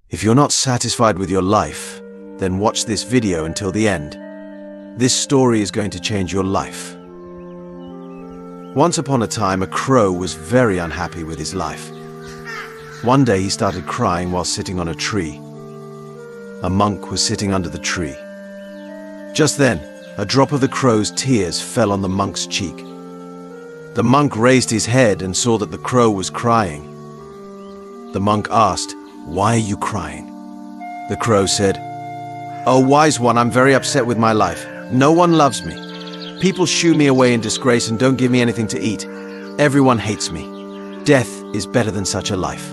If you're not satisfied with your life, then watch this video until the end. This story is going to change your life. Once upon a time, a crow was very unhappy with his life. One day he started crying while sitting on a tree. A monk was sitting under the tree. Just then, a drop of the crow's tears fell on the monk's cheek. The monk raised his head and saw that the crow was crying. The monk asked, "Why are you crying?" The crow said, "Oh, wise one, I'm very upset with my life. No one loves me. People shoo me away in disgrace and don't give me anything to eat. Everyone hates me. Death is better than such a life."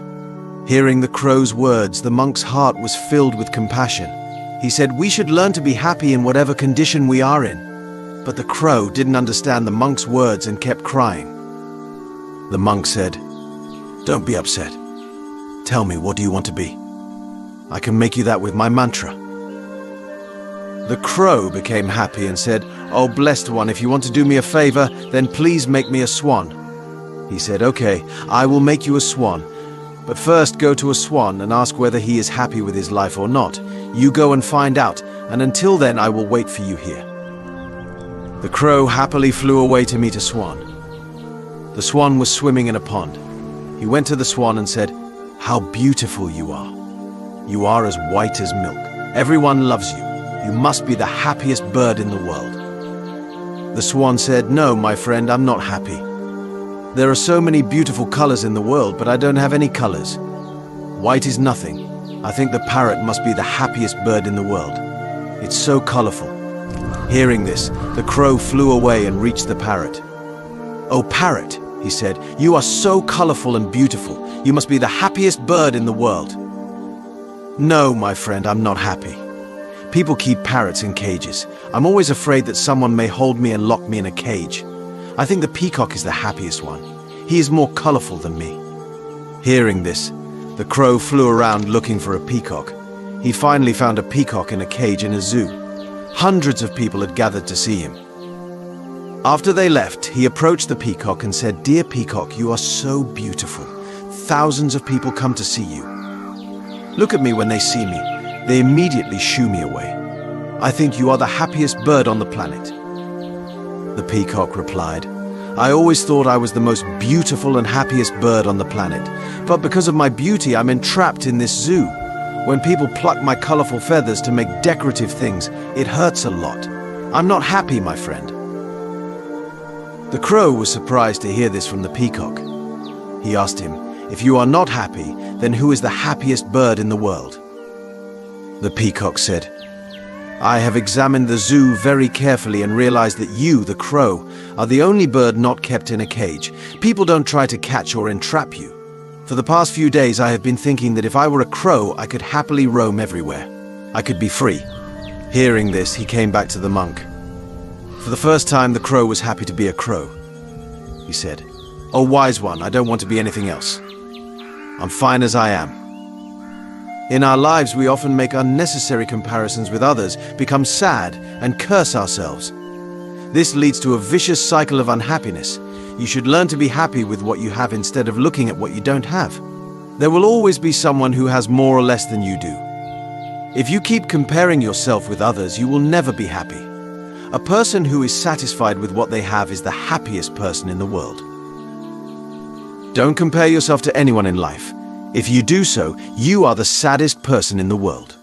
Hearing the crow's words, the monk's heart was filled with compassion. He said, "We should learn to be happy in whatever condition we are in." But the crow didn't understand the monk's words and kept crying. The monk said, "Don't be upset. Tell me, what do you want to be? I can make you that with my mantra." The crow became happy and said, "Oh, blessed one, if you want to do me a favor, then please make me a swan." He said, "Okay, I will make you a swan. But first go to a swan and ask whether he is happy with his life or not. You go and find out, and until then I will wait for you here." The crow happily flew away to meet a swan. The swan was swimming in a pond. He went to the swan and said, "How beautiful you are. You are as white as milk. Everyone loves you. You must be the happiest bird in the world." The swan said, "No, my friend, I'm not happy. There are so many beautiful colors in the world, but I don't have any colors. White is nothing. I think the parrot must be the happiest bird in the world. It's so colorful." Hearing this, the crow flew away and reached the parrot. "Oh, parrot," he said, "you are so colorful and beautiful. You must be the happiest bird in the world." "No, my friend, I'm not happy. People keep parrots in cages. I'm always afraid that someone may hold me and lock me in a cage. I think the peacock is the happiest one. He is more colorful than me." Hearing this, the crow flew around looking for a peacock. He finally found a peacock in a cage in a zoo. Hundreds of people had gathered to see him. After they left, he approached the peacock and said, "Dear peacock, you are so beautiful. Thousands of people come to see you. Look at me when they see me. They immediately shoo me away. I think you are the happiest bird on the planet." The peacock replied, "I always thought I was the most beautiful and happiest bird on the planet, but because of my beauty I'm entrapped in this zoo. When people pluck my colorful feathers to make decorative things, it hurts a lot. I'm not happy, my friend." The crow was surprised to hear this from the peacock. He asked him, "If you are not happy, then who is the happiest bird in the world?" The peacock said, "I have examined the zoo very carefully and realized that you, the crow, are the only bird not kept in a cage. People don't try to catch or entrap you. For the past few days I have been thinking that if I were a crow, I could happily roam everywhere. I could be free." Hearing this, he came back to the monk. For the first time, the crow was happy to be a crow. He said, "Oh, wise one, I don't want to be anything else. I'm fine as I am." In our lives, we often make unnecessary comparisons with others, become sad, and curse ourselves. This leads to a vicious cycle of unhappiness. You should learn to be happy with what you have instead of looking at what you don't have. There will always be someone who has more or less than you do. If you keep comparing yourself with others, you will never be happy. A person who is satisfied with what they have is the happiest person in the world. Don't compare yourself to anyone in life. If you do so, you are the saddest person in the world.